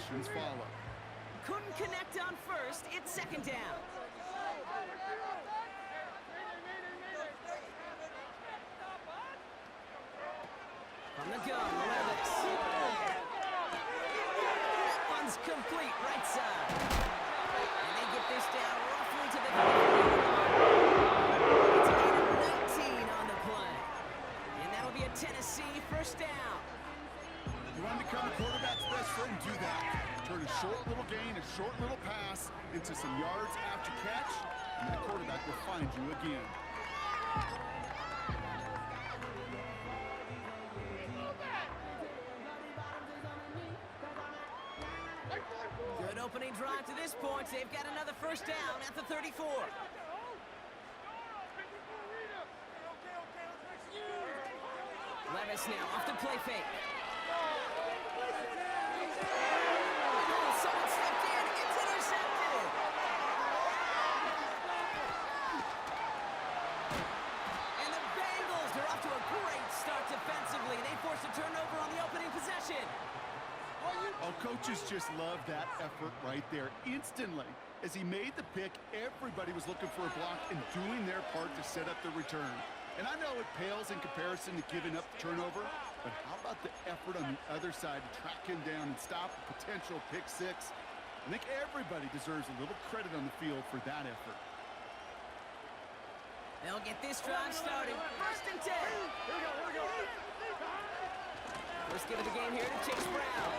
completions follow. Couldn't connect on first. It's second down. From the gun, Levis. That one's complete, right side. And they get this down roughly to the 50. It's a gain of 19 on the play. And that'll be a Tennessee first down. You want to become a quarterback's best friend, do that. Turn a short little gain, a short little pass into some yards after catch, and the quarterback will find you again. Good opening drive to this point. They've got another first down at the 34. Levis now off the play fake. Someone stepped in. It's intercepted. And the Bengals, they're off to a great start defensively. They forced a turnover on the opening possession. Our coaches just love that effort right there. Instantly, as he made the pick, everybody was looking for a block and doing their part to set up the return. And I know it pales in comparison to giving up the turnover, but how about the effort on the other side to track him down and stop a potential pick six? I think everybody deserves a little credit on the field for that effort. They'll get this drive started. First and 10. Here we go. First give of the game here to Chase Brown.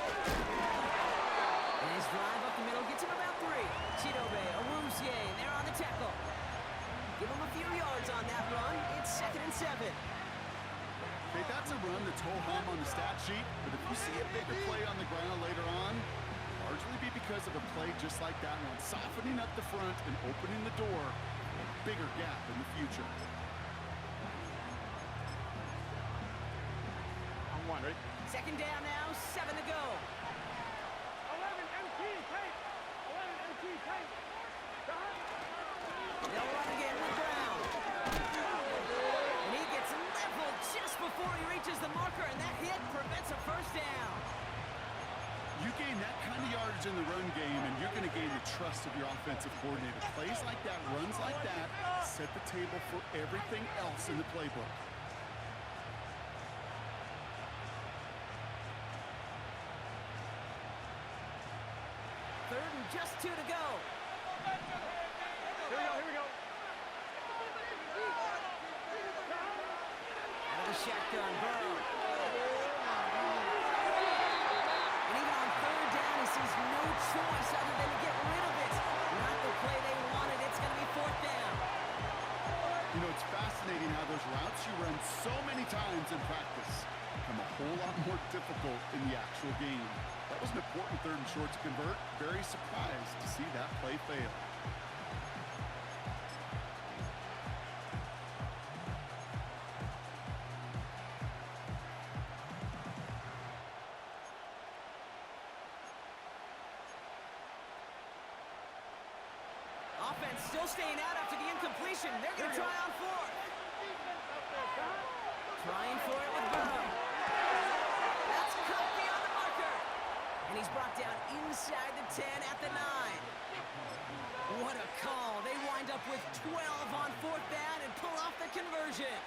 And his drive up the middle gets him about 3. Chidobe, Awuzie, they're on the tackle. Give him a few yards on that run. It's second and 7. Okay, that's a run that's ho-hum on the stat sheet, but if you see a bigger play on the ground later on, largely be because of a play just like that one, softening up the front and opening the door for a bigger gap in the future. On one, right? Second down now, 7 to go. 11 MT tape. 11 MT tape. They'll run again with Brown. And he gets leveled just before he reaches the marker, and that hit prevents a first down. You gain that kind of yardage in the run game, and you're going to gain the trust of your offensive coordinator. Plays like that, runs like that, set the table for everything else in the playbook. Third and just 2 to go. Here we go. Out of the shotgun, Burrow. And even on third down, he sees no choice other than to get rid of it. Not the play they wanted. It's going to be fourth down. You know, it's fascinating how those routes you run so many times in practice become a whole lot more difficult in the actual game. That was an important third and short to convert. Very surprised to see that play fail. Offense still staying out after the incompletion. They're going to try on 4. Trying for it with Burrow. That's caught beyond the marker. And he's brought down inside the 10 at the 9. What a call. They wind up with 12 on fourth down and pull off the conversion.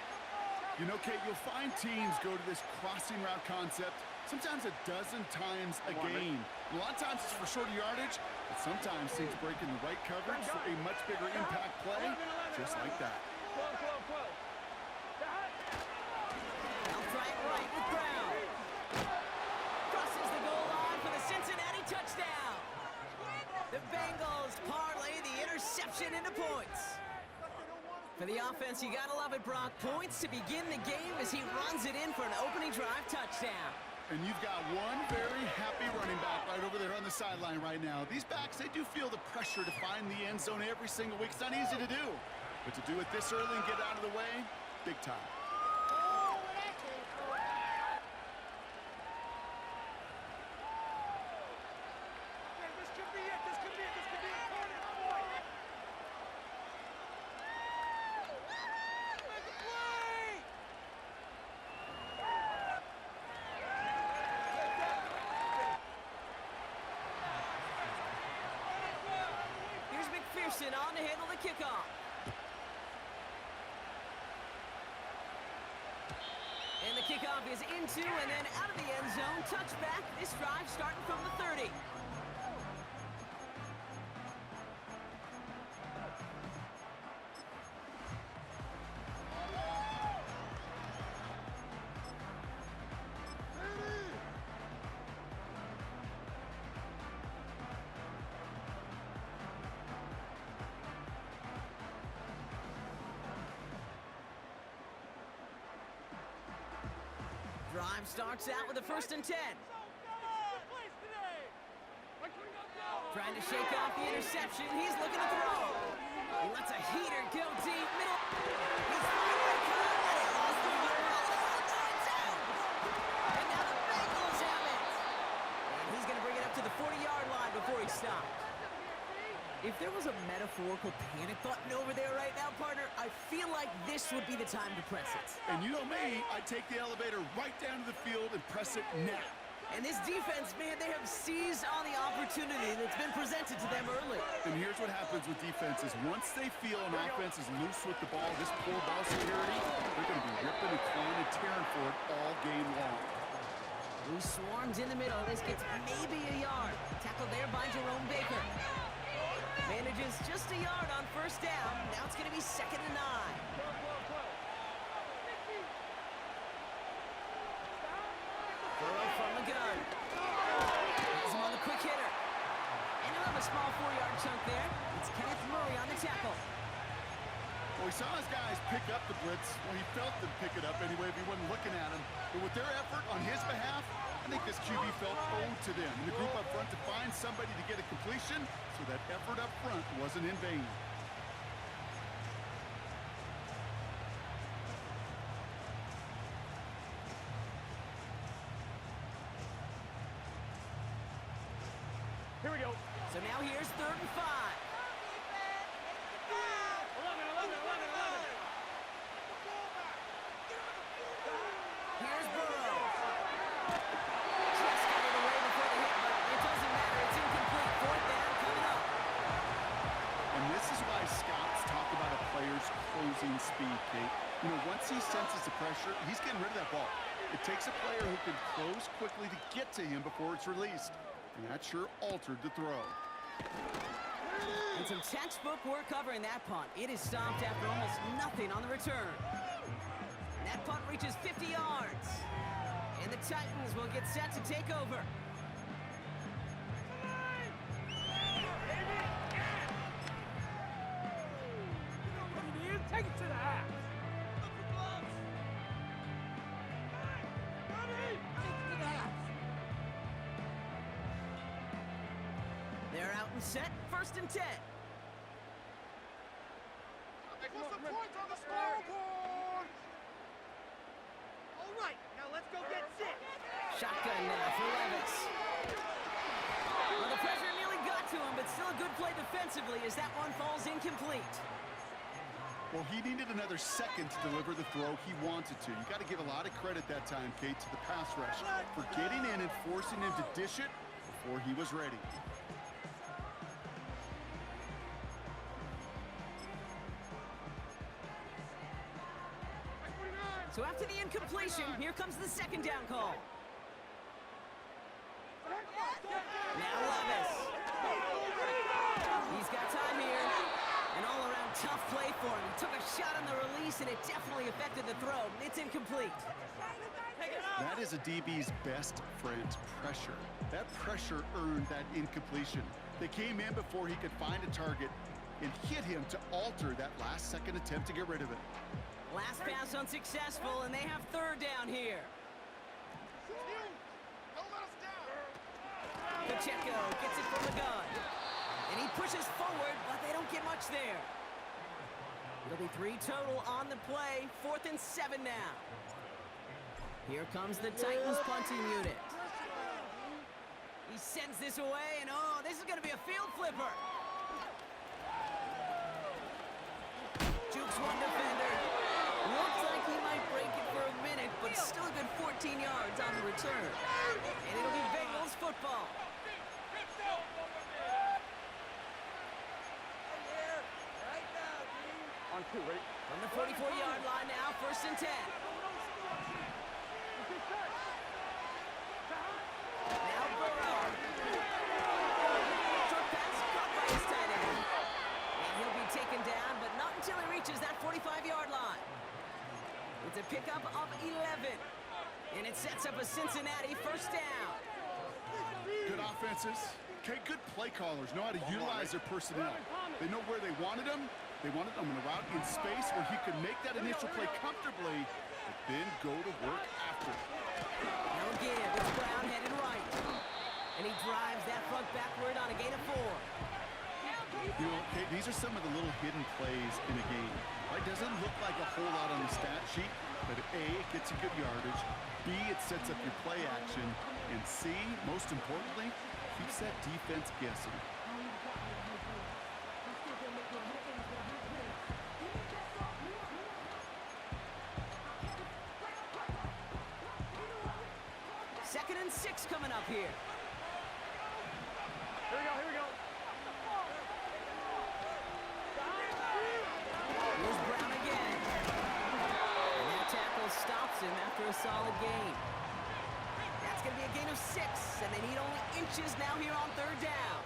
You know, Kate, you'll find teams go to this crossing route concept sometimes a dozen times a game. A lot of times it's for shorter yardage, but sometimes teams break in the right coverage for a much bigger impact play, just like that. 12. They'll try it right with Brown. Crosses the goal line for the Cincinnati touchdown. The Bengals parlay the interception into points. For the offense, you gotta love it, Brock. Points to begin the game as he runs it in for an opening drive touchdown. And you've got one very happy running back right over there on the sideline right now. These backs, they do feel the pressure to find the end zone every single week. It's not easy to do. But to do it this early and get out of the way, big time. This could be it. This could be it. Boy. Pearson on to handle the kickoff. And the kickoff is into and then out of the end zone. Touchback. This drive starting from the 30. Drive starts out with a 1st and 10. Trying to shake off the interception. He's looking to throw. He lets a heater go deep. Middle. He's finally caught. And he lost the football. It's out. And now the Bengals have it. And he's going to bring it up to the 40-yard line before he stops. If there was a metaphorical panic button over there right now, partner, I feel like this would be the time to press it. And you know me, I take the elevator right down to the field and press it now. And this defense, man, they have seized on the opportunity that's been presented to them early. And here's what happens with defenses. Once they feel an offense is loose with the ball, this poor ball security, they're going to be ripping and clawing and tearing for it all game long. Who swarms in the middle. This gets maybe a yard. Tackled there by Jerome Baker. Manages just a yard on 1st down. Now it's going to be 2nd and 9. Burrow from the gun. Has him on the quick hitter. And he'll have a small 4-yard chunk there. It's Kenneth Murray on the tackle. Well, we saw his guys pick up the blitz. Well, he felt them pick it up anyway if he wasn't looking at him. But with their effort on his behalf, I think this QB felt owed to them. And the group up front to find somebody to get a completion, so that effort up front wasn't in vain. Here we go. So now here's 3rd and 5. 11. Here's Burrow. Just got it away before the hit, but it doesn't matter. It's incomplete. 4th down coming up. And this is why scouts talk about a player's closing speed, Kate. You know, once he senses the pressure, he's getting rid of that ball. It takes a player who can close quickly to get to him before it's released. And that sure altered the throw. And some textbook work covering that punt. It is stopped after almost nothing on the return. And that punt reaches 50 yards. And the Titans will get set to take over. Take it to the half. They're out and set. 1st and 10. Put some points on the scoreboard. All right, now let's go get six. Shotgun now for Levis. Well, the pressure nearly got to him, but still a good play defensively as that one falls incomplete. Well, he needed another second to deliver the throw he wanted to. You got to give a lot of credit that time, Kate, to the pass rush for getting in and forcing him to dish it before he was ready. So after the incompletion, here comes the 2nd down call. Now Levis. He's got time here. An all-around tough play for him. He took a shot on the release, and it definitely affected the throw. It's incomplete. That is a DB's best friend, pressure. That pressure earned that incompletion. They came in before he could find a target and hit him to alter that last-second attempt to get rid of it. Last pass unsuccessful, and they have 3rd down here. Pacheco gets it from the gun. And he pushes forward, but they don't get much there. It'll be 3 total on the play. 4th and 7 now. Here comes the Titans punting unit. He sends this away, and oh, this is going to be a field flipper. Jukes one defender. Looks like he might break it for a minute, but still a good 14 yards on the return. And it'll be Bengals football. From the 44-yard line now, 1st and 10. Now Burrow. Short pass caught by his tight end. And he'll be taken down, but not until he reaches that 45-yard line. It's a pickup of 11. And it sets up a Cincinnati 1st down. Good offenses. Okay, good play callers know how to utilize their personnel. They know where they wanted them. They wanted them in a route in space where he could make that initial play comfortably, but then go to work after. Now again, it's Brown headed right. And he drives that front backward on a gain of 4. You know, okay, these are some of the little hidden plays in a game. Right? Doesn't look like a whole lot on the stat sheet, but A, it gets you good yardage. B, it sets up your play action. And C, most importantly, keeps that defense guessing. Second and 6 coming up here. Here we go. Here's Brown again. And that tackle stops him after a solid gain. That's going to be a gain of 6, and they need only inches now here on 3rd down.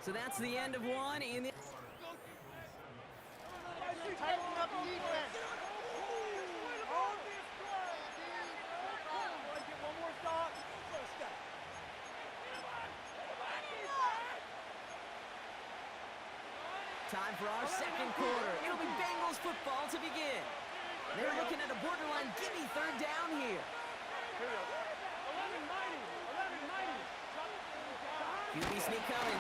So that's the end of one in the... Tighten up defense. One more stop. Time for our second quarter. It'll be Bengals football to begin. They're looking at a borderline gimme 3rd down here. QB sneak coming.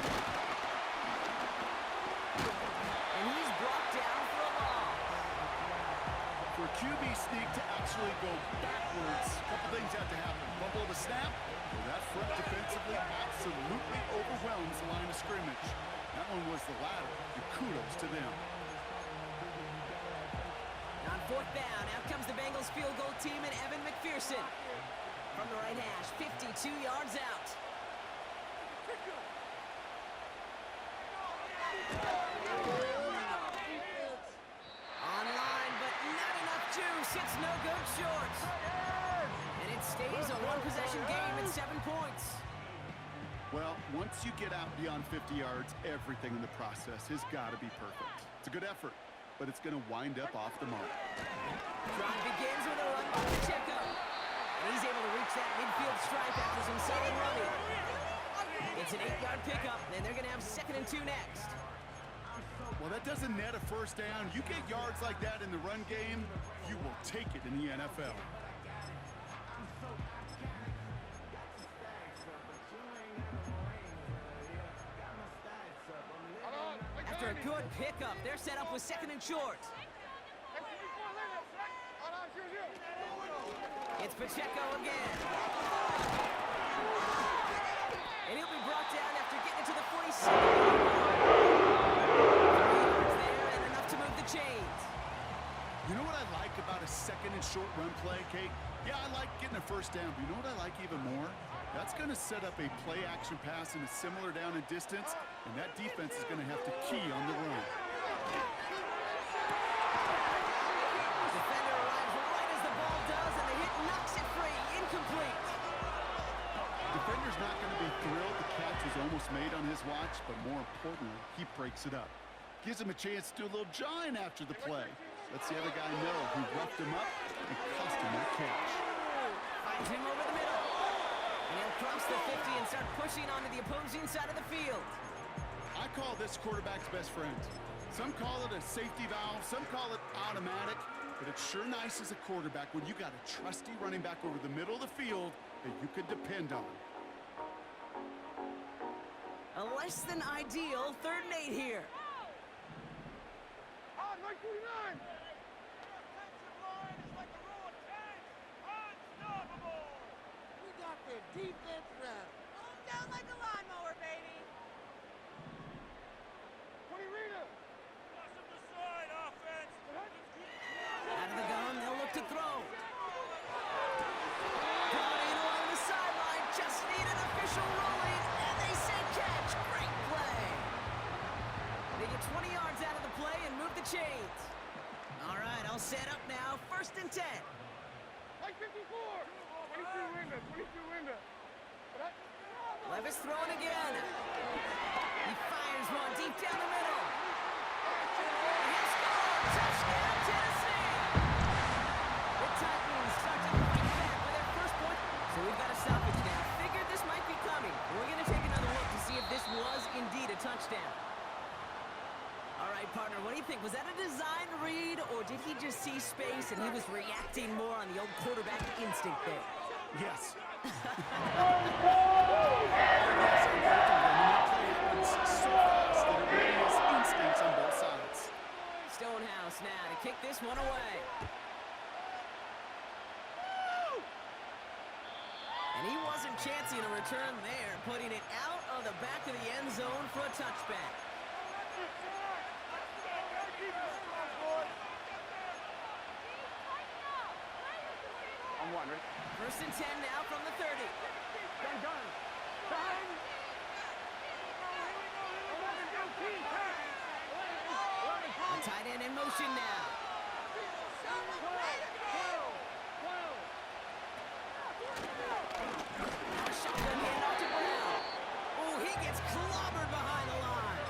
And he's brought down for a loss. For QB sneak to actually go backwards, a couple things have to happen. Fumble of the snap, well, that front defensively absolutely overwhelms the line of scrimmage. That one was the latter, and kudos to them. On 4th down, out comes the Bengals field goal team and Evan McPherson. From the right hash, 52 yards out. Online, but not enough juice. It's no good short. And it stays a one-possession game at 7 points. Well, once you get out beyond 50 yards, everything in the process has got to be perfect. It's a good effort, but it's going to wind up off the mark. Drive begins with a run by Pacheco. And he's able to reach that midfield stripe after some solid running. It's an 8-yard pickup, and they're going to have 2nd and 2 next. Well, that doesn't net a first down. You get yards like that in the run game, you will take it in the NFL. After a good pickup, they're set up with 2nd and short. It's Pacheco again. And he'll be brought down after getting to the 47. 3 yards there and enough to move the chains. You know what I like about a 2nd and short run play, Kate? Yeah, I like getting a first down, but you know what I like even more? That's going to set up a play-action pass in a similar down and distance, and that defense is going to have to key on the run. Defender arrives right as the ball does, and the hit knocks it free. Incomplete. Defender's not going to be thrilled the catch was almost made on his watch, but more importantly, he breaks it up. Gives him a chance to do a little jawing after the play. Lets the other guy know who roughed him up and cost him that catch. Finds him over the middle. And he'll cross the 50 and start pushing onto the opposing side of the field. I call this quarterback's best friend. Some call it a safety valve, some call it automatic, but it's sure nice as a quarterback when you got a trusty running back over the middle of the field that you can depend on. A less than ideal 3rd and 8 here. On, right 49. We got their defense right. Hold down like a lawnmower, baby. 20 Rita. Out of the gun, they'll look to throw. Running along the sideline, just need an official ruling, and they say catch. Great play. They get 20 yards out of the play and move Levis throwing again. He fires one deep down the middle. And he'll score! Touchdown, Tennessee! The Titans start to fight back with their first point. So we've got a stoppage now. Figured this might be coming. We're going to take another look to see if this was indeed a touchdown. All right, partner, what do you think? Was that a design read, or did he just see space and he was reacting more on the old quarterback instinct there? Yes. Stonehouse now to kick this one away. And he wasn't chancing a return there, putting it out of the back of the end zone for a touchback. I'm wondering. First and 10 now from the 30. Gun. A tight end in motion now. Now a shotgun handoff to Brown. Oh, he gets clobbered behind the line.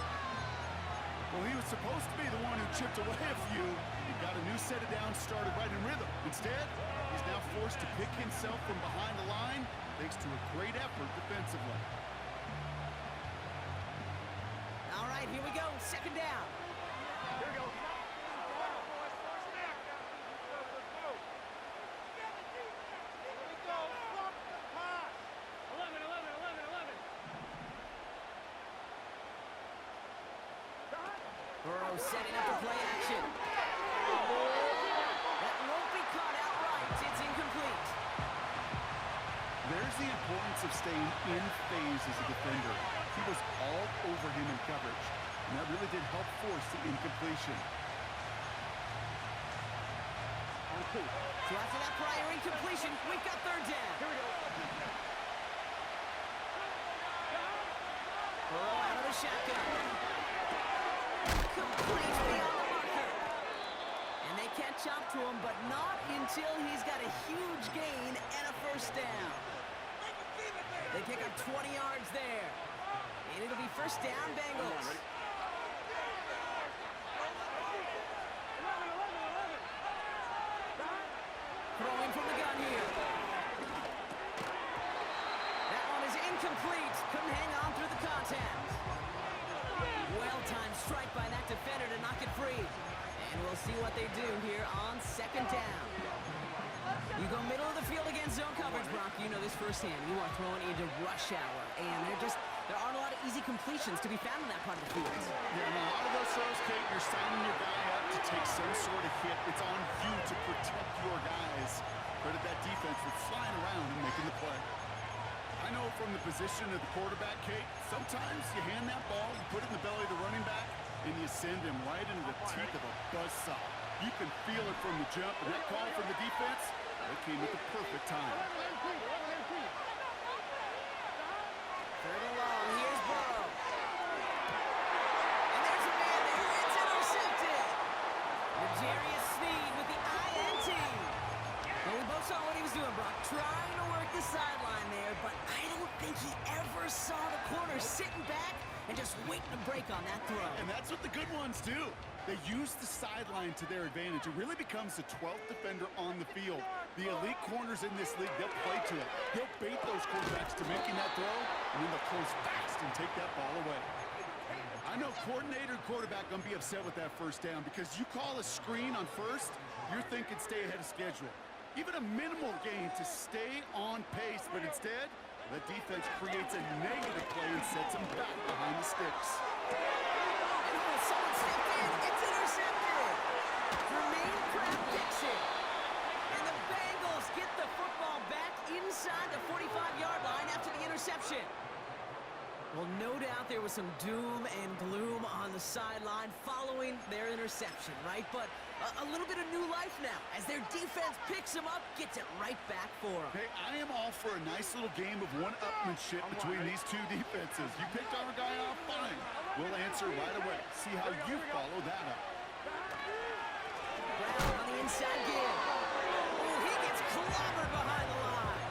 Well, he was supposed to be the one who chipped away a few. He got a new set of downs started right in rhythm. Instead, he's now forced to pick himself from behind the line thanks to a great effort defensively. All right, here we go. Second down. Here we go. Burrow setting up the play action. That won't be caught outright. It's incomplete. There's the importance of staying in phase as a defender. He was all over him in coverage, and that really did help force the incompletion. So after that prior incompletion, we've got third down. Here we go. Burrow out of the shotgun. Complete beyond the marker. And they catch up to him, but not until he's got a huge gain and a first down. They pick up 20 yards there. And it'll be first down, Bengals. Throwing from the gun here. That one is incomplete. Couldn't hang on through the contact. Well-timed strike by that defender to knock it free. And we'll see what they do here on second down. You go middle of the field against zone coverage, Brock. You know this firsthand. You are throwing into rush hour. And there aren't a lot of easy completions to be found in that part of the field. Yeah, and a lot of those throws, Kate, you're signing your guy up to take some sort of hit. It's on you to protect your guys. Credit that defense for flying around and making the play. I know from the position of the quarterback, Kate, sometimes you hand that ball, you put it in the belly of the running back, and you send him right into the teeth of a buzzsaw. You can feel it from the jump, and that call from the defense, it came at the perfect time. Third and long, here's Burrow. And there's a man there, it's intercepted. Jarius Sneed with the INT. Well, we both saw what he was doing, Brock, trying to work the sideline there, but I don't think he ever saw the corner sitting back and just waiting to break on that throw. And that's what the good ones do. They use the sideline to their advantage. It really becomes the 12th defender on the field. The elite corners in this league, they'll play to it. They'll bait those quarterbacks to making that throw, and then they'll close fast and take that ball away. I know coordinator and quarterback going to be upset with that first down because you call a screen on first, you're thinking stay ahead of schedule. Even a minimal gain to stay on pace, but instead, the defense creates a negative play and sets them back behind the sticks. Someone stepped in. It's intercepted. Jermaine Pratt picks it. And the Bengals get the football back inside the 45-yard line after the interception. Well, no doubt there was some doom and gloom on the sideline following their interception, right? But a little bit of new life now as their defense picks them up, gets it right back for them. Hey, I am all for a nice little game of one-upmanship between these two defenses. You picked our guy off, fine. We'll answer right away. See how you follow that up. Brown on the inside give. Oh, he gets clobbered behind the line.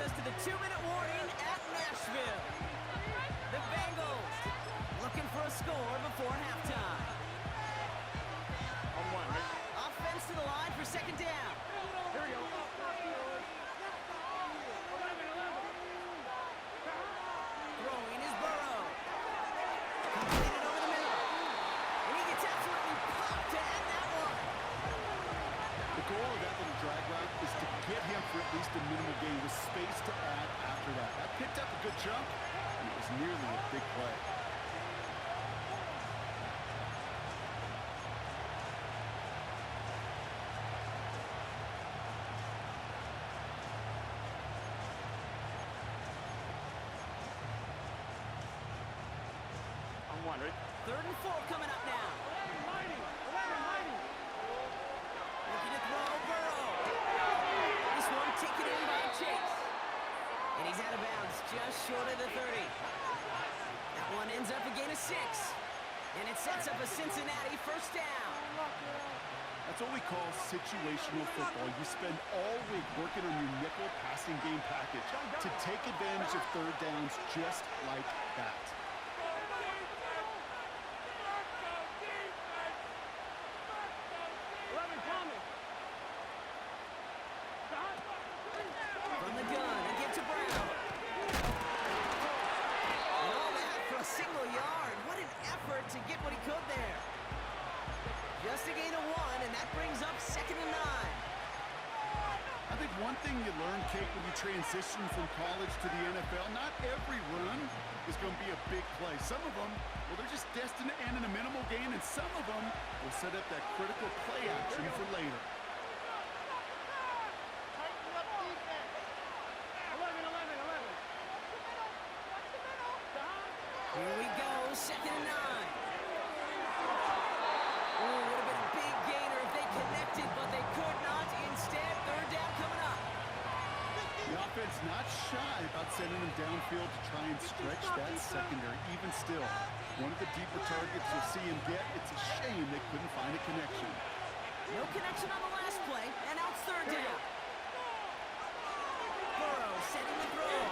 us to the 2-minute warning at Nashville. The Bengals looking for a score before halftime. On one, right? Offense to the line for second down. Here we go. Throwing is Burrow. Completed over the middle. And he gets absolutely popped to end that one. The goal of that little drag route is to get him for at least a minimal gain with space to add after that. That picked up a good chunk, and it was nearly a big play. On one, right? 3rd and 4 coming up now. Looking to throw Burrow. This one taken in by Chase. And he's out of bounds just short of the 30. That one ends up a gain of 6. And it sets up a Cincinnati first down. That's what we call situational football. You spend all week working on your nickel passing game package to take advantage of third downs just like that. From the gun, they get to Brown. And all that for a single yard. What an effort to get what he could there. Just a gain of 1, and that brings up 2nd and 9. I think one thing you learn, Kate, when you transition from college to the NFL, not every run is going to be a big play. Some of them, well, they're just destined to end in a minimal gain, and some of them will set up that critical play action for later. Here we go, 2nd and 9. Oh, would have been a big gainer if they connected, but they could not. Instead, 3rd down coming up. The offense not shy about sending them downfield to try and stretch that secondary. Even still, one of the deeper targets you'll see him get, it's a shame they couldn't find a connection. No connection on the last play, and now it's 3rd down. Burrow setting the throw.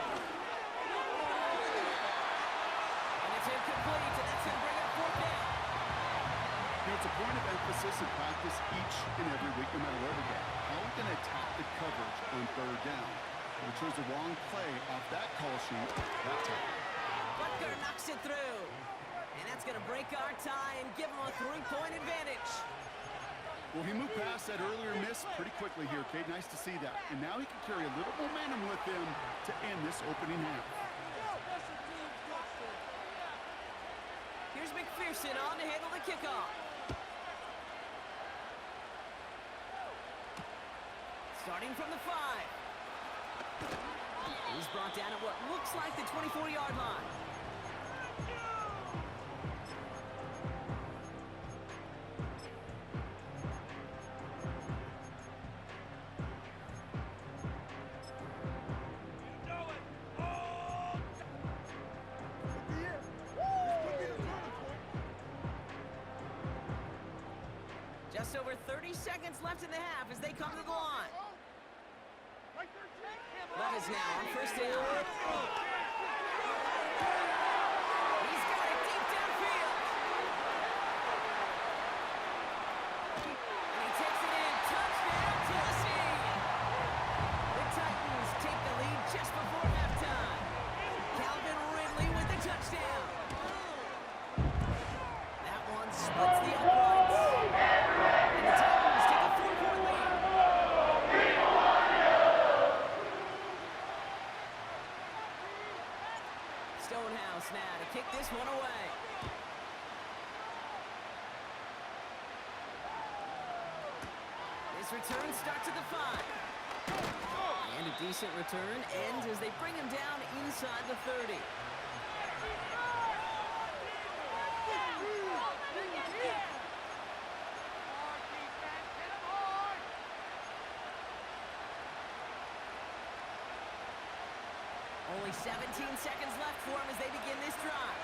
And it's incomplete, and that's going to bring up 4th down. You know, it's a point of emphasis in practice each and every week, no matter where we go. How are we going to attack the coverage on 3rd down? We chose the wrong play off that call sheet that time. Butker knocks it through. And that's going to break our tie and give him a 3-point advantage. Well, he moved past that earlier miss pretty quickly here, Kate. Nice to see that. And now he can carry a little momentum with him to end this opening half. Here's McPherson on to handle the kickoff. Starting from the 5. He's brought down at what looks like the 24-yard line. Just over 30 seconds left in the half as they come to the line. Levis now on 1st down. He's got it deep downfield. And he takes it in. Touchdown, Tennessee. The Titans take the lead just before halftime. Calvin Ridley with the touchdown. That one splits the uprights. And the Titans take a 4-point lead. Stonehouse now to kick this one away. This return starts at the 5. And a decent return ends as they bring him down inside the 30. Only 17 seconds left for him as they begin this drive.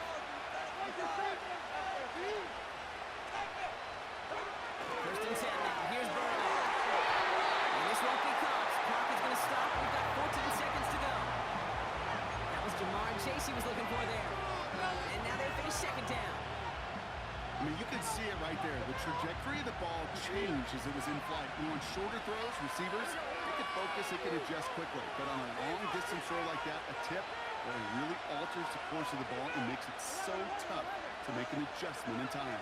1st and 10 now. Here's Burrow. And this won't be caught. Clock is going to stop. We've got 14 seconds to go. right there. The trajectory of the ball changed as it was in flight. On shorter throws, receivers, they can focus, they can adjust quickly. But on a long-distance throw like that, a tip, well, it really alters the course of the ball and makes it so tough to make an adjustment in time.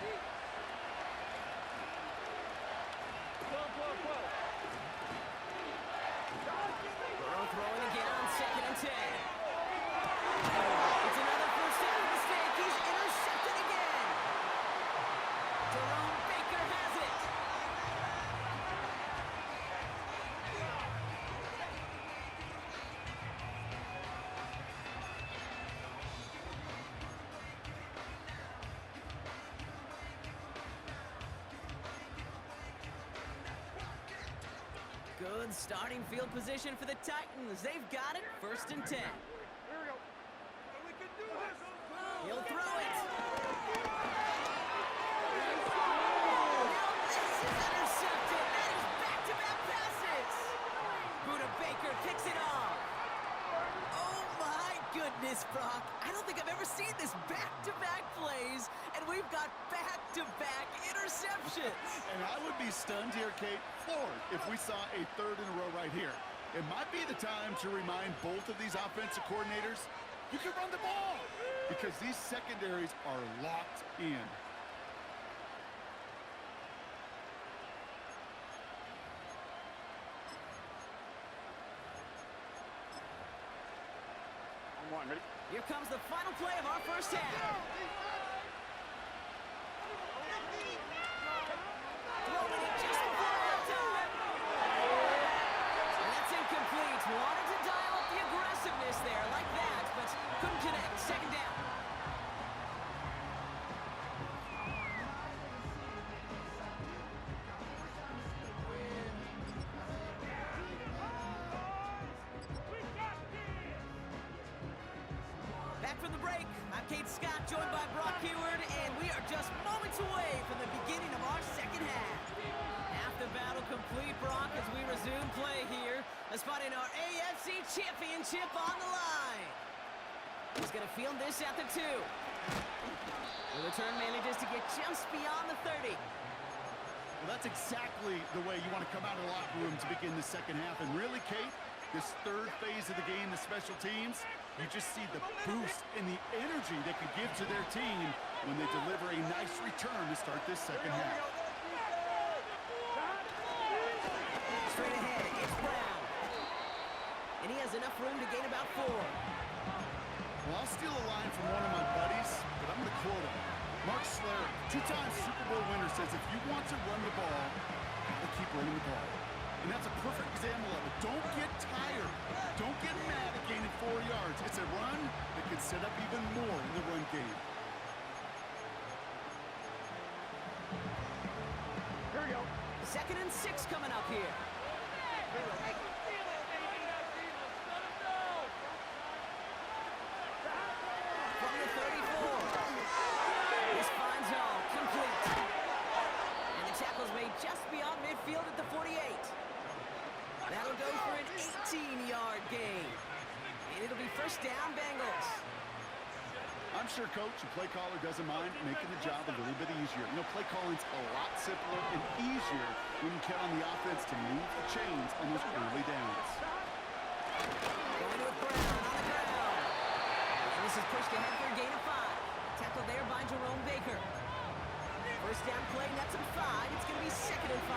Burrow throwing again on 2nd and 10. It's another first down mistake. He's intercepted again. Jerome Baker has it. Good starting field position for the Titans. They've got it, 1st and 10. Here we go. We can do this. He'll throw it. Now this is intercepted. That is back-to-back passes. Buda Baker picks it off. Oh my goodness, Brock. I don't think I've ever seen this back-to-back plays, and we've got back-to-back interceptions. And I would be stunned here, Kate, floored, if we saw a 3rd in a row right here. It might be the time to remind both of these offensive coordinators, you can run the ball, because these secondaries are locked in. On one, ready? Here comes the final play of our first half. Throwing it just before halftime. And that's incomplete. Wanted to dial up the aggressiveness there like that, but couldn't connect. 2nd down. Back from the break, I'm Kate Scott, joined by Brock Heward, and we are just moments away from the beginning of our second half. Half the battle complete, Brock, as we resume play here. A spot in our AFC Championship on the line. He's going to field this at the 2. The return manages to get just beyond the 30. Well, that's exactly the way you want to come out of the locker room to begin the second half. And really, Kate, this 3rd phase of the game, the special teams, you just see the boost and the energy they can give to their team when they deliver a nice return to start this second half. Straight ahead, it's Brown. And he has enough room to gain about 4. Well, I'll steal a line from one of my buddies, but I'm going to quote him. Mark Slayer, 2-time Super Bowl winner, says if you want to run the ball, you got to keep running the ball. And that's a perfect example of it. Don't get tired. Don't get mad at gaining 4 yards. It's a run that can set up even more in the run game. Here we go. 2nd and 6 coming up here. From the 34. This finds all complete. And the tackle's made just beyond midfield at the 48. That'll go for an 18-yard gain. And it'll be 1st down, Bengals. I'm sure Coach and play caller doesn't mind making the job a little bit easier. You know, play calling's a lot simpler and easier when you count on the offense to move the chains on those early downs. Going with Brown on the ground. And this is pushed ahead for a gain of 5. Tackled there by Jerome Baker. 1st down play, that's a 5. It's going to be 2nd and 5.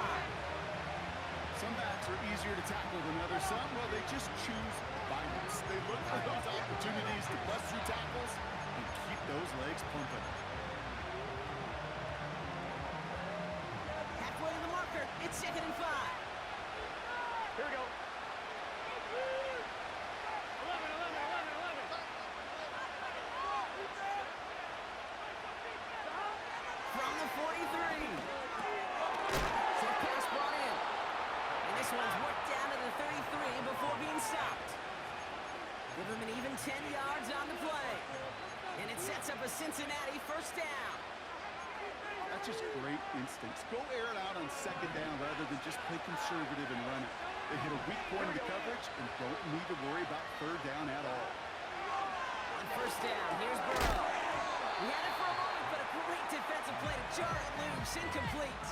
Some backs are easier to tackle than others. Some, well, they just choose violence. They look for those opportunities to bust through tackles and keep those legs pumping. Halfway to the marker, it's 2nd and 5. Here we go. 11. From the 43. Short pass brought in. And this one's worked down to the 33 before being stopped. Give him an even 10 yards on the play. And it sets up a Cincinnati 1st down. That's just great instincts. Go air it out on 2nd down rather than just play conservative and run it. They hit a weak point in the coverage and don't need to worry about 3rd down at all. On 1st down, here's Burrow. He had it for a moment, but a great defensive play to jar it loose, incomplete.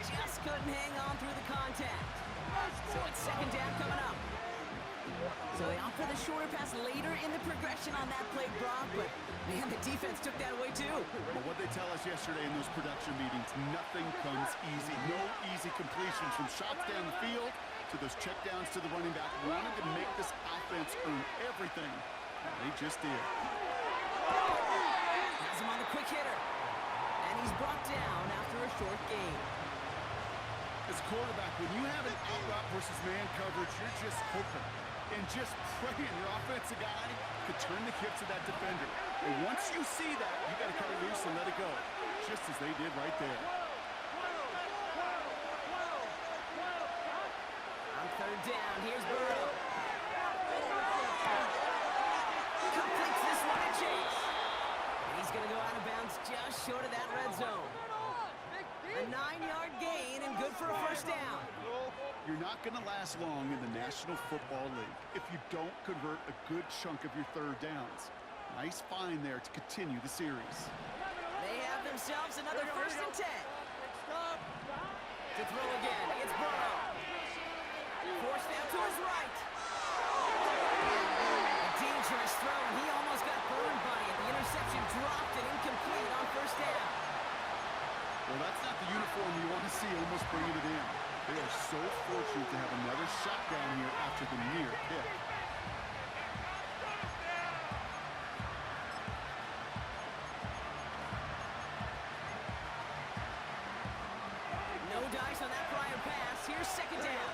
Just couldn't hang on through the contact. So it's second down coming up. So they opt for the shorter pass later in the progression on that play, Brock, but man, the defense took that away too. But what they tell us yesterday in those production meetings, nothing comes easy. No easy completions from shots down the field to those checkdowns to the running back. Wanted to make this offense earn everything. And they just did. Has him on the quick hitter. And he's brought down after a short gain. As a quarterback, when you have an out route versus man coverage, you're just hoping and just praying your offensive guy could turn the hips of that defender. And once you see that, you got to cut it loose and let it go, just as they did right there. On third down, here's Burrow. Completes this one and chase. And he's going to go out of bounds just short of that red zone. A 9-yard gain and good for a first down. You're not going to last long in the National Football League if you don't convert a good chunk of your third downs. Nice find there to continue the series. They have themselves another first and 10. To throw again, it's Burrow. Forced down to his right. A dangerous throw, and he almost got burned by it. The interception dropped and incomplete on first down. Well, that's not the uniform you want to see almost bringing it in. They are so fortunate to have another shot down here after the near pick. No dice on that prior pass. Here's second down.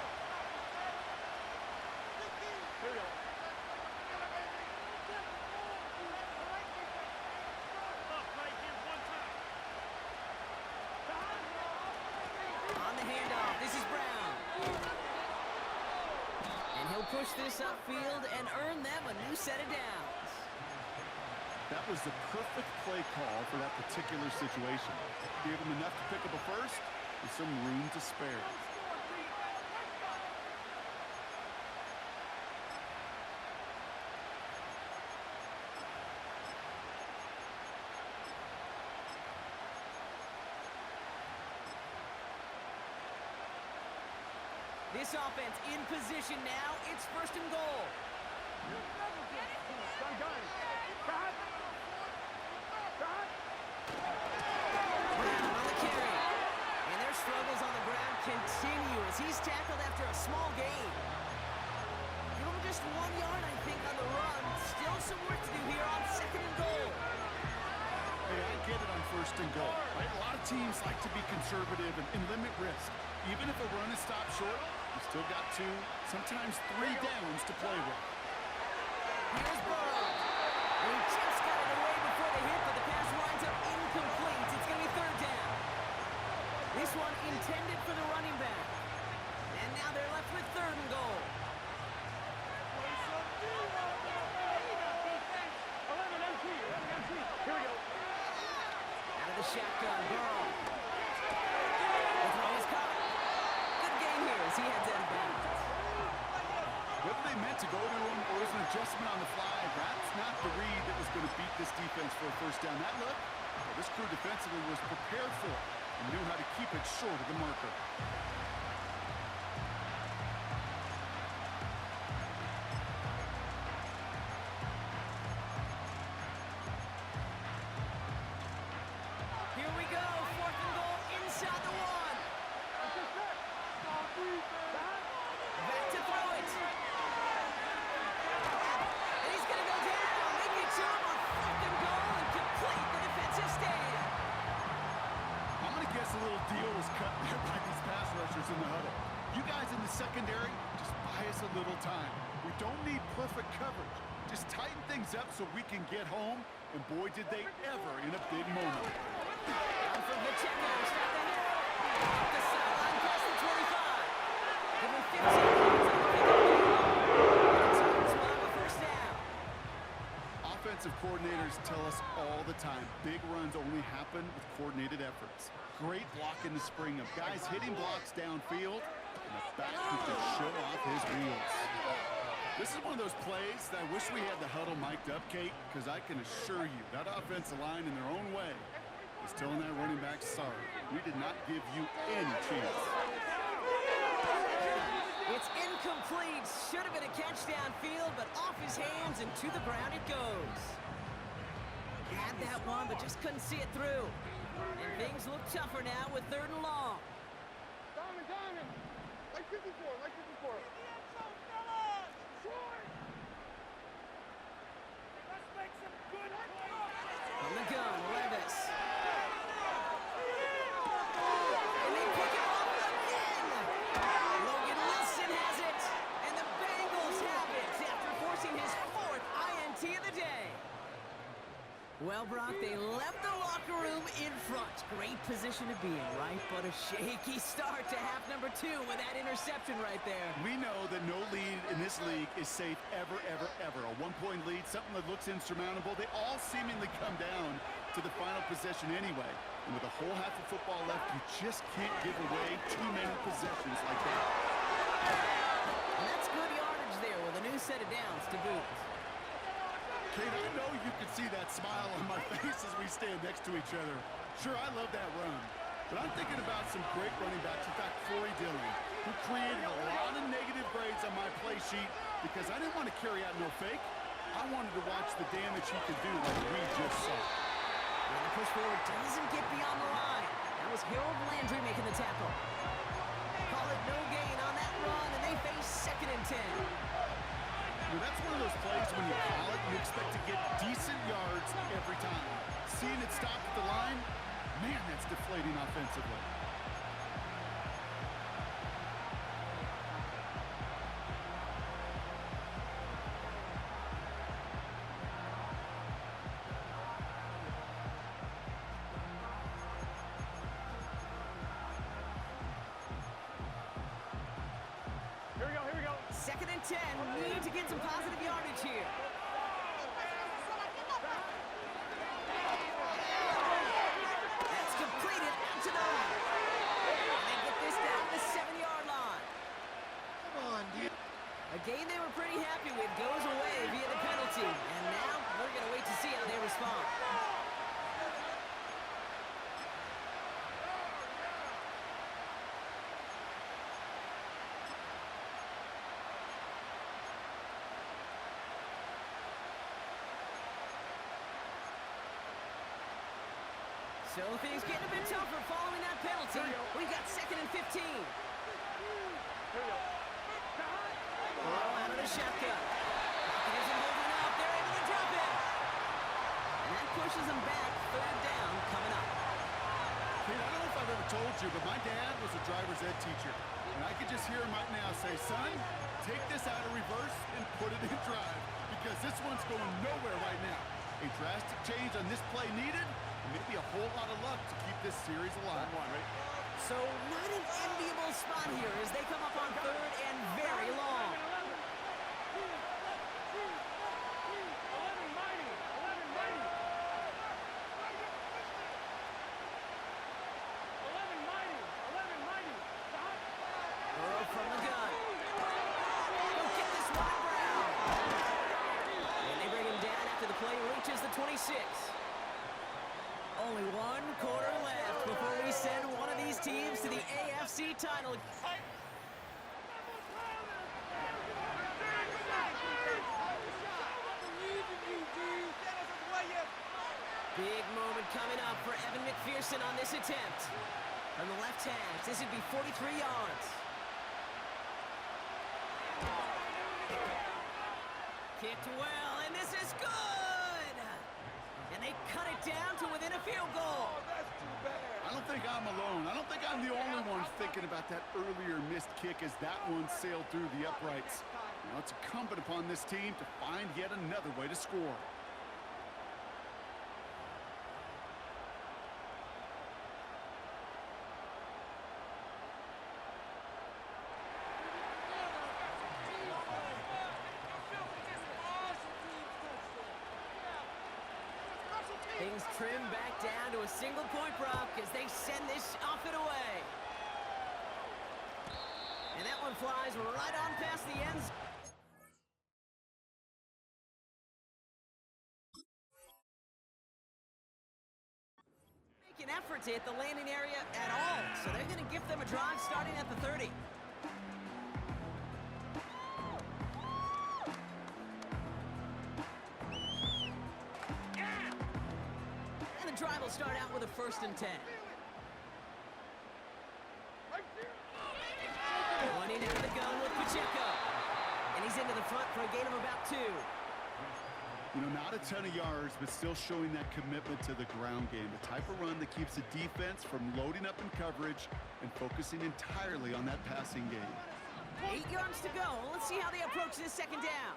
On the handoff, this is Brown. And he'll push this upfield and earn them a new set of downs. That was the perfect play call for that particular situation. Gave him enough to pick up a first with some room to spare. This offense in position now. It's first and goal. Brown on the carry. And their struggles on the ground continue as he's tackled after a small gain. Give him just 1 yard, I think, on the run. Still some work to do here on second and goal. Hey, I get it on first and goal, right? A lot of teams like to be conservative and limit risk. Even if a run is stopped short, you still got 2, sometimes 3 downs to play with. Here's Burrow. And he just got it away before the hit, but the pass winds up incomplete. It's going to be third down. This one intended for the running back. And now they're left with third and goal. Out of the shotgun, Burrow. The throw is caught. Good game here as he heads out of bounds. Whether they meant to go to him or was an adjustment on the fly, that's not the read that was going to beat this defense for a first down. That look, well, this crew defensively was prepared for it and knew how to keep it short of the marker. Here we go, fourth and goal inside the 1. Back to throw it. And he's going to go down. They get to him on fourth and goal and complete the defensive stand. I'm going to guess a little deal was cut there by these pass rushers in the huddle. You guys in the secondary, just buy us a little time. We don't need perfect coverage. Just tighten things up so we can get home, and boy, did they ever in a big moment. Down from the check down, stop the hit. Off the sideline, past the 25. Give him 15 yards on the pickup. It's a first down. Offensive coordinators tell us all the time, big runs only happen with coordinated efforts. Great block in the spring of guys hitting blocks downfield, and the back who can show off his wheels. This is one of those plays that I wish we had the huddle mic'd up, Kate, because I can assure you that offensive line in their own way He's telling that running back, sorry, we did not give you any chance. It's incomplete. Should have been a catch downfield, but off his hands and to the ground it goes. Had that one, but just couldn't see it through. And things look tougher now with 3rd and long. Diamond! Like 54, like 54. Let's make some good plays. From the gun, Levis. And they pick it off again. Logan Wilson has it. And the Bengals have it after forcing his 4th INT of the day. Well, Brock, they left the locker room in front. Great position to be in, right? But a shaky start to half number 2 with that interception right there. We know that no lead in this league is safe ever, ever, ever. A 1-point lead, something that looks insurmountable. They all seemingly come down to the final possession anyway. And with a whole half of football left, you just can't give away too many possessions like that. And that's good yardage there with a new set of downs to boot. Kate, I know you can see that smile on my face as we stand next to each other. Sure, I love that run. But I'm thinking about some great running backs. In fact, Corey Dillon, who created a lot of negative grades on my play sheet because I didn't want to carry out no fake. I wanted to watch the damage he could do like we just saw. And the push forward doesn't get beyond the line. That was Harold Landry making the tackle. Call it no gain on that run, and they face 2nd and 10. Well, that's one of those plays when you call it, you expect to get decent yards every time. Seeing it stop at the line, man, that's deflating offensively. Here we go. 2nd and 10. Need to get some positive yardage here. That's completed out to the right. And they get this down to the 7-yard line. Come on, dude. A game they were pretty happy with goes away via the penalty. And now we're going to wait to see how they respond. So things getting a bit tougher following that penalty. We've got 2nd and 15. Burrow out of the shotgun. Pocket isn't holding up. They're able to drop it. And that pushes them back. 3rd down coming up. Kate, I don't know if I've ever told you, but my dad was a driver's ed teacher. And I could just hear him right now say, son, take this out of reverse and put it in drive. Because this one's going nowhere right now. A drastic change on this play needed, and maybe a whole lot of luck to keep this series alive. So not an enviable spot here as they come up on 3rd and very long. 11 mighty. Burrow from the gun. Go get this one, Brown. And they bring him down after the play reaches the 26. Only 1 quarter left before we send one of these teams to the AFC title. Big moment coming up for Evan McPherson on this attempt. From the left hash, this would be 43 yards. Kicked well, and this is good! And they cut it down to within a field goal. I don't think I'm alone. I don't think I'm the only one thinking about that earlier missed kick as that one sailed through the uprights. Now it's incumbent upon this team to find yet another way to score. Things trim back down to a single point, Brock, as they send this off and away. And that one flies right on past the end zone. to hit the landing area at all, so they're going to give them a drive starting at the 30. And the drive will start out with a 1st and 10. Running out of the gun with Pacheco. And he's into the front for a gain of about 2. You know, not a ton of yards, but still showing that commitment to the ground game. The type of run that keeps the defense from loading up in coverage and focusing entirely on that passing game. 8 yards to go. Let's see how they approach this 2nd down.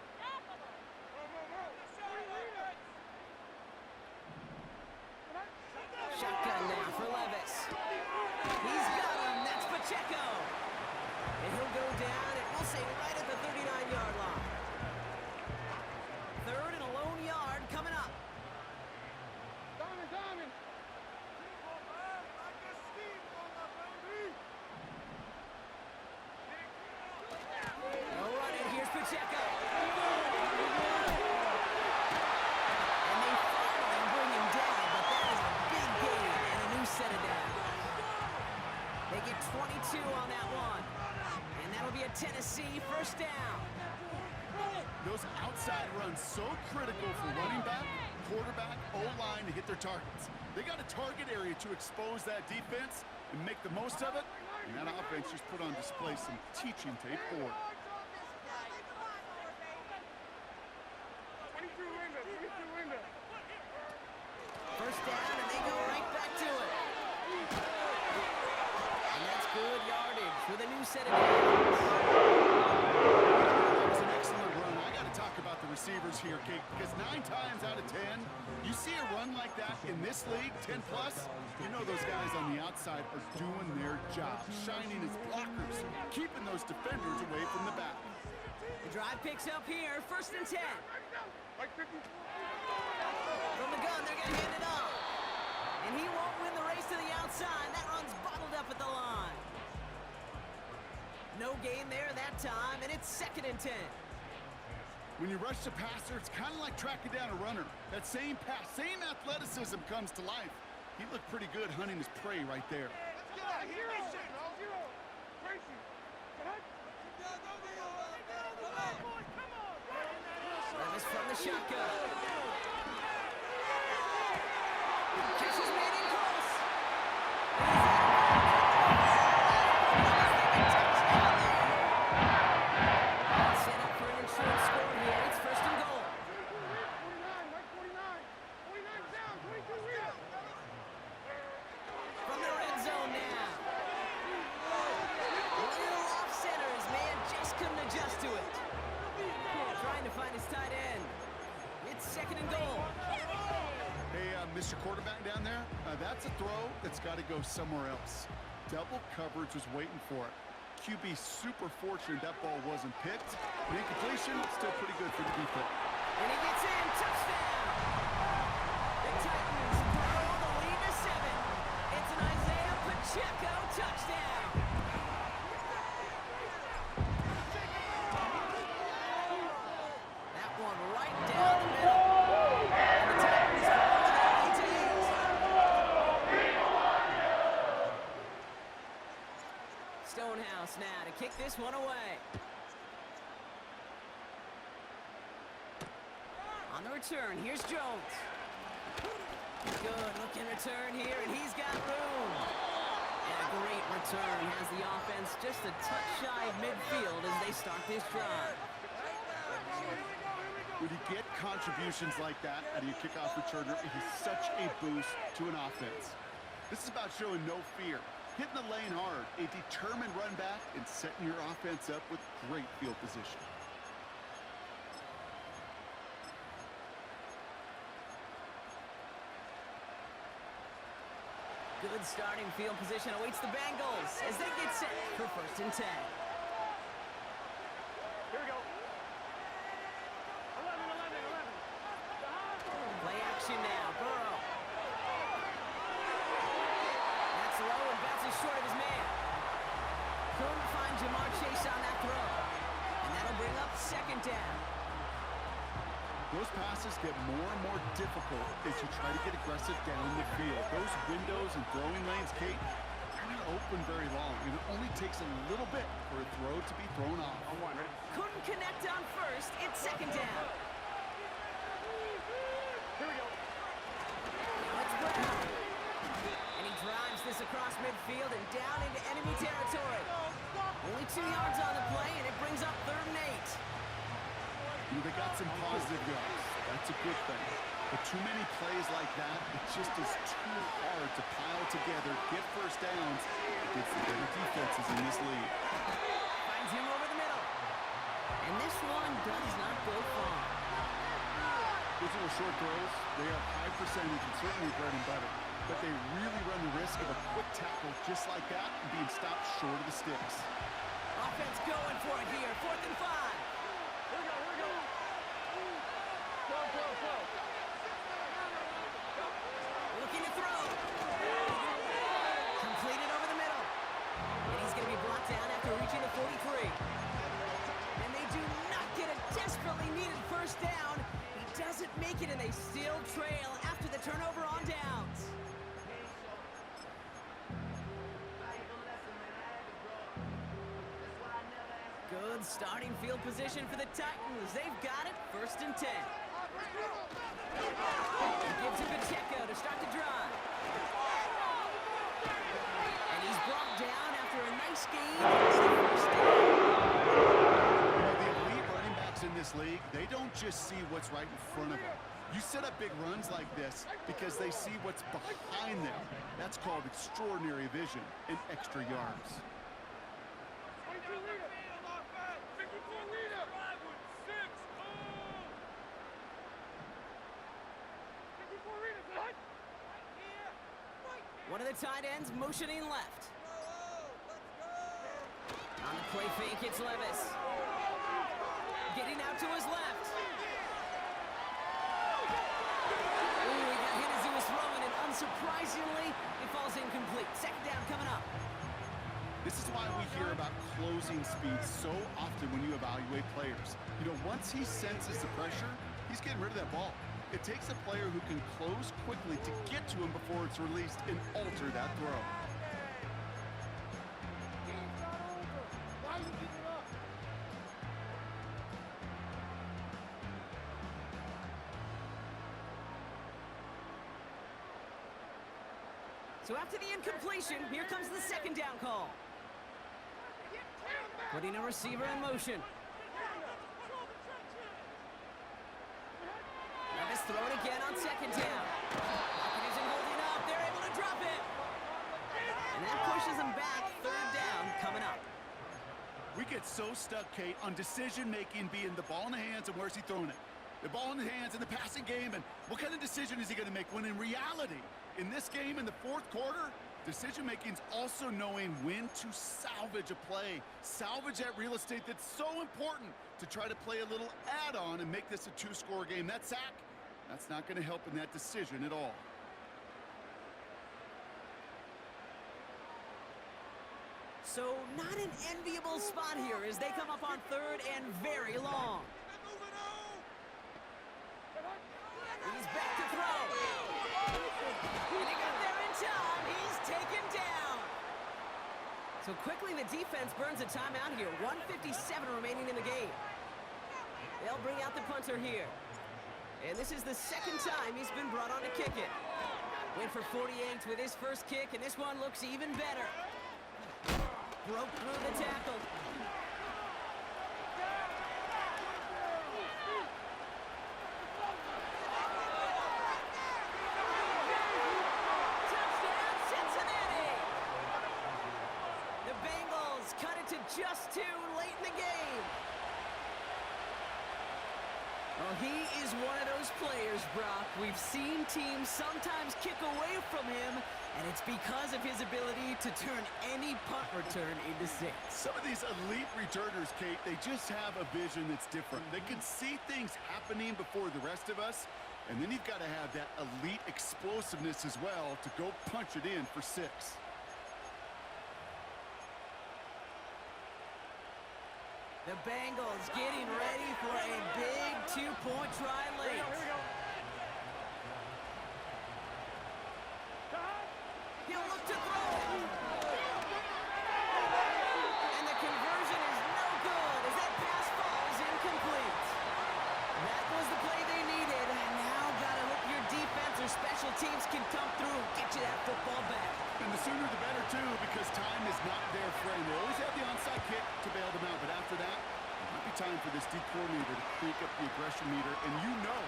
Shotgun now for Levis. He's got him. That's Pacheco. And he'll go down, and we'll say right at the 39-yard line. 3rd and a lone yard coming up. No running. Here's Pacheco. And they finally bring him down, but that is a big gain and a new set of downs. They get 22 on that one. And that'll be a Tennessee 1st down. Those outside runs so critical for running back, quarterback, O-line to hit their targets. They got a target area to expose that defense and make the most of it. And that offense just put on display some teaching tape for it. 1st down, and they go right back to it. And that's good yardage with a new set of downs. That was an excellent run. I got to talk about the receivers here, Kate, because 9 times out of 10, you see a run like that in this league, 10+, you know those guys on the outside are doing their job, shining as blockers, keeping those defenders away from the back. The drive picks up here, 1st and 10. From the gun, they're going to hand it off. And he won't win the race to the outside. That run's bottled up at the line. No gain there that time, and it's 2nd and 10. When you rush the passer, it's kind of like tracking down a runner. That same pass, same athleticism comes to life. He looked pretty good hunting his prey right there. Levis from the shotgun. Catch is made in close. Set up for an insurance score here. It's 1st and goal. From the red zone now. A little off center. His man just couldn't adjust to it. Trying to find his tight end. It's 2nd and goal. Hey, Mr. Quarterback down there, that's a throw that's got to go somewhere else. Double coverage was waiting for it. QB super fortunate that ball wasn't picked. But incompletion, still pretty good for the defense. And he gets in. Touchdown. The Titans grow the lead to 7. It's an Isaiah Pacheco touchdown. That one right down the middle. And the Titans fall to their lead to 8. Stonehouse now to kick this one away. On the return, here's Jones. Good looking return here, and he's got room. And a great return has the offense just a touch shy of midfield as they start this drive. When you get contributions like that out of your kickoff returner, it is such a boost to an offense. This is about showing no fear, hitting the lane hard, a determined run back, and setting your offense up with great field position. Good starting field position awaits the Bengals as they get set for 1st and 10. Here we go. 11. Play action now, Burrow. That's low and bounces short of his man. Couldn't find Jamar Chase on that throw. And that'll bring up 2nd down. Those passes get more and more difficult as you try to get aggressive down the field. Those windows and throwing lanes, Kate, are not open very long, and it only takes a little bit for a throw to be thrown off. Couldn't connect on first. It's second down. Here we go. Now it's Brown. And he drives this across midfield and down into enemy territory. Only 2 yards on the play, and it brings up 3rd and 8. They got some positive yards. That's a good thing. But too many plays like that, it just is too hard to pile together, get first downs against the better defenses in this league. Finds him over the middle. And this one does not go far. Those little short throws, they are high percentage and certainly bread and butter. But they really run the risk of a quick tackle just like that and being stopped short of the sticks. Offense going for it here. 4th and 5. Here we go. Go. Looking to throw. Completed over the middle. And he's going to be brought down after reaching the 43. And they do not get a desperately needed first down. He doesn't make it, and they still trail after the turnover on downs. Good starting field position for the Titans. They've got it. 1st and 10. Gives it to Pacheco to start the drive. And he's brought down after a nice gain. It's the first down. The elite running backs in this league, they don't just see what's right in front of them. You set up big runs like this because they see what's behind them. That's called extraordinary vision and extra yards. 22 leader. 54 leader. 54 leader. What? One of the tight ends motioning left. On the play fake, it's Levis. Getting out to his left. Ooh, he got hit as he was throwing, and unsurprisingly, it falls incomplete. 2nd down coming up. This is why we hear about closing speed so often when you evaluate players. Once he senses the pressure, he's getting rid of that ball. It takes a player who can close quickly to get to him before it's released and alter that throw. Why are you giving up? So after the incompletion, here comes the 2nd down call. Putting a receiver in motion. Levis throwing again on 2nd down. Pocket isn't holding up. They're able to drop it. And that pushes them back. 3rd down coming up. We get so stuck, Kate, on decision-making being the ball in the hands and where's he throwing it. The ball in the hands in the passing game, and what kind of decision is he going to make? When in reality, in this game, in the 4th quarter, decision-making is also knowing when to salvage a play. Salvage that real estate that's so important to try to play a little add-on and make this a 2-score game. That sack, that's not going to help in that decision at all. So not an enviable spot here as they come up on 3rd and very long. He's back to throw. And he got there in time. He's taken down. So quickly the defense burns a timeout here. 1:57 remaining in the game. They'll bring out the punter here. And this is the 2nd time he's been brought on to kick it. Went for 48 with his first kick, and this one looks even better. Broke through the tackle. Touchdown, Cincinnati! The Bengals cut it to just 2 late in the game. Well, he is one of those players, Brock. We've seen teams sometimes kick away from him, and it's because of his ability to turn any punt return into 6. Some of these elite returners, Kate, they just have a vision that's different. They can see things happening before the rest of us, and then you've got to have that elite explosiveness as well to go punch it in for 6. The Bengals getting ready for a big two-point try late. Here we go. He'll look to throw. And the conversion is no good as that pass falls incomplete. That was the play they needed. Now gotta hope your defense or special teams can come through and get you that football back. And the sooner the better, too, because time is not their friend. They always have the onside kick to bail them out, but after that, it might be time for this D coordinator to crank up the aggression meter, and you know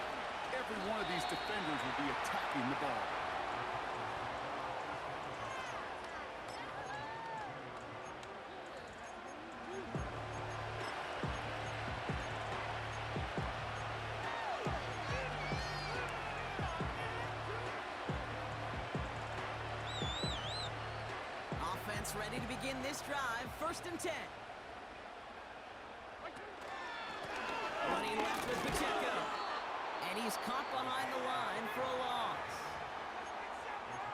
every one of these defenders will be attacking the ball. Offense ready to begin this drive. 1st and 10. Running left with Pacheco. And he's caught behind the line for a loss.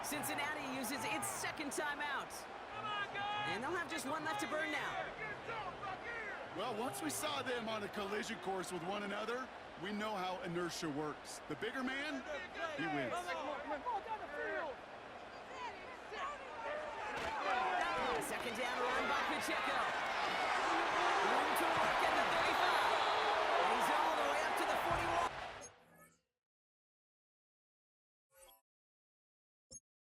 Cincinnati uses its 2nd timeout. And they'll have just one left to burn now. Well, once we saw them on a collision course with one another, we know how inertia works. The bigger man, he wins. Second down run by Pacheco.